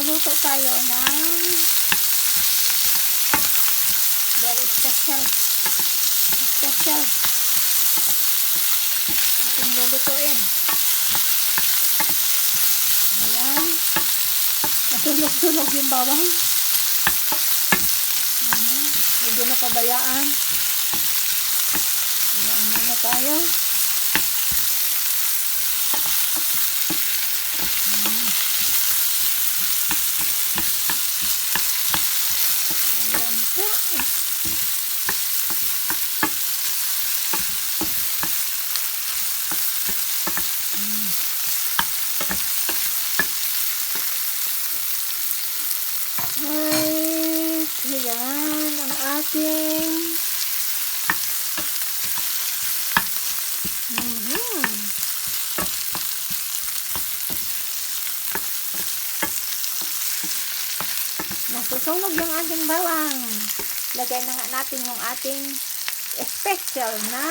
magluluto tayo ng very special ating lulutuin. Ayan. Nasunog-sunog yung bawang. Medyo napabayaan. Ayan muna tayo. Ayan po. Ayan ang ating nasusunog yung ating bawang. Lagay na nga natin yung ating special na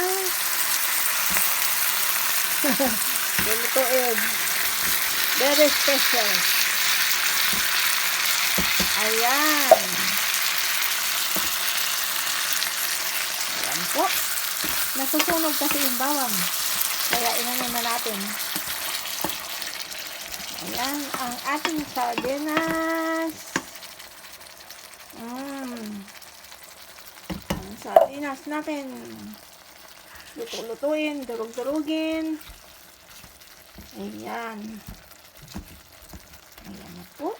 lulutuin. Very special. Ayan. Ayan po. Nasusunog kasi yung bawang. Kaya inanin na natin. Ayan ang ating sardinas. Ang sardinas natin. Luto-lutuin, durug-durugin. Ayan. Ayan na po.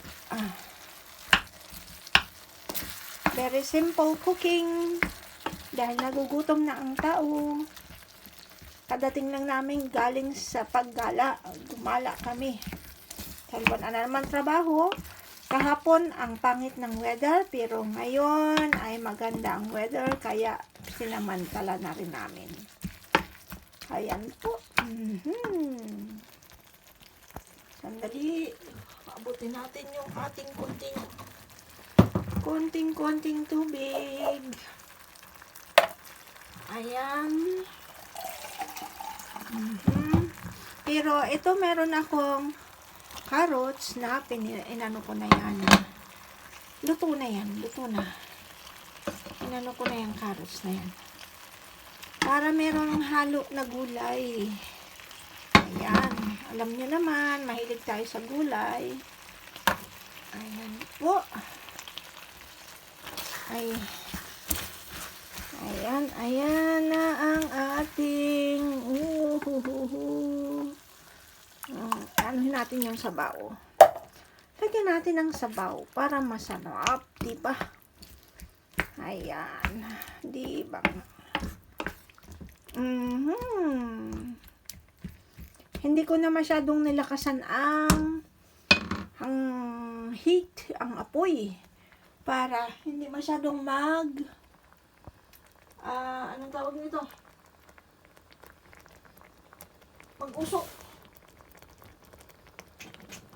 Very simple cooking. Dahil nagugutom na ang tao. Kadating lang namin galing sa paggala. Gumala kami. Dahil wala na naman trabaho. Kahapon ang pangit ng weather. Pero ngayon ay maganda ang weather. Kaya sinamantala na rin namin. Ayan po. Sandali. Maabutin natin yung ating konting tubig. Ayan. Pero ito meron akong carrots na inano ko na yan. Luto na yan. Luto na. Inano ko na yung carrots na yan. Para meron halo na gulay. Ayan. Alam niyo naman, mahilig tayo sa gulay. Ayan po. Ayan na ang ating anuhin natin yung sabaw. Lagyan natin ang sabaw para masarap, diba? Ayan, diba? Hindi ko na masyadong nilakasan ang heat, ang apoy. Para hindi masyadong anong tawag nito? Mag-usok.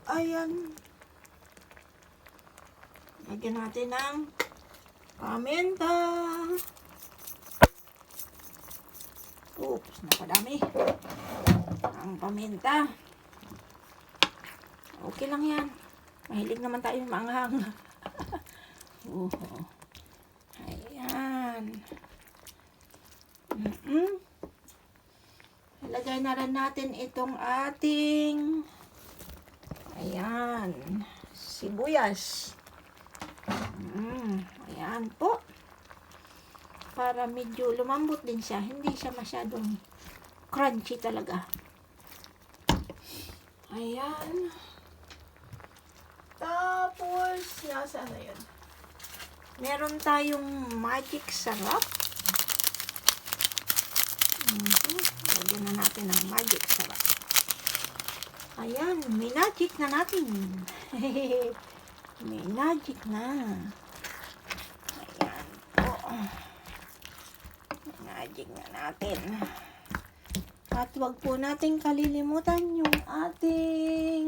Ayan. Lagyan natin ng paminta. Oops, napadami. Ang paminta. Okay lang yan. Mahilig naman tayo manghang. Ayan. Ilagay na rin natin itong ating sibuyas. Ayan po. Para medyo lumambot din siya. Hindi siya masyadong crunchy talaga. Ayan. Tapos, nasaan na yun? Meron tayong magic sarap. Lagyan na natin ang magic sarap. Ayan, may magic na natin. May magic na. Ayan po. Magic na natin. At wag po natin kalilimutan yung ating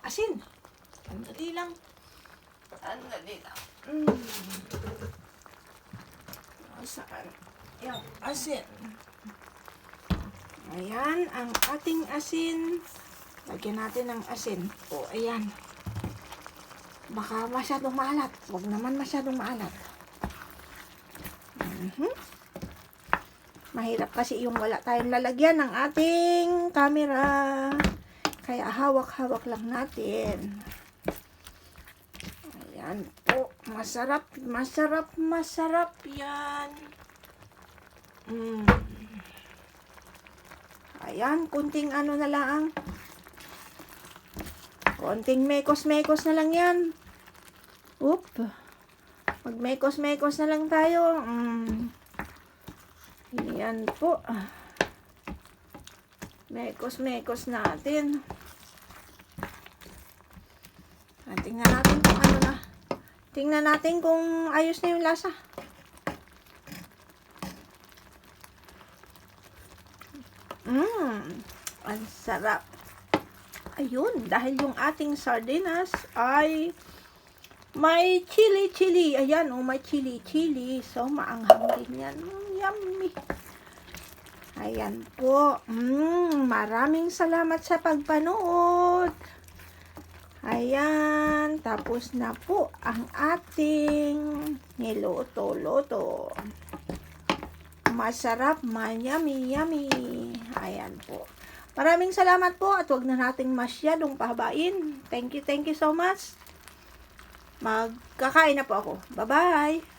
asin. Sandali lang. Saan? Yung asin. Ayan, ang ating asin. Lagyan natin ng asin. O, ayan. Baka masyadong maalat. Huwag naman masyadong maalat. Mahirap kasi yung wala tayong lalagyan ng ating camera. Kaya hawak-hawak lang natin. Ayan po. Masarap, masarap, masarap yan. Ayan, kunting ano na lang. Konting mekos-mekos na lang yan. Oop. Mag-mekos-mekos na lang tayo. Yan po. Mekos-mekos natin. Tingnan natin kung ano na. Tingnan natin kung ayos na yung lasa. Ang sarap. Ayun, dahil yung ating sardinas ay may chili. Ayan, may chili. So, maanghang din yan. Yummy. Ayan po. Maraming salamat sa pagpanood. Ayan, tapos na po ang ating niluto-luto. Masarap, yummy. Ayan po. Maraming salamat po at huwag na nating masyadong pahabain. Thank you so much. Magkakain na po ako. Bye-bye!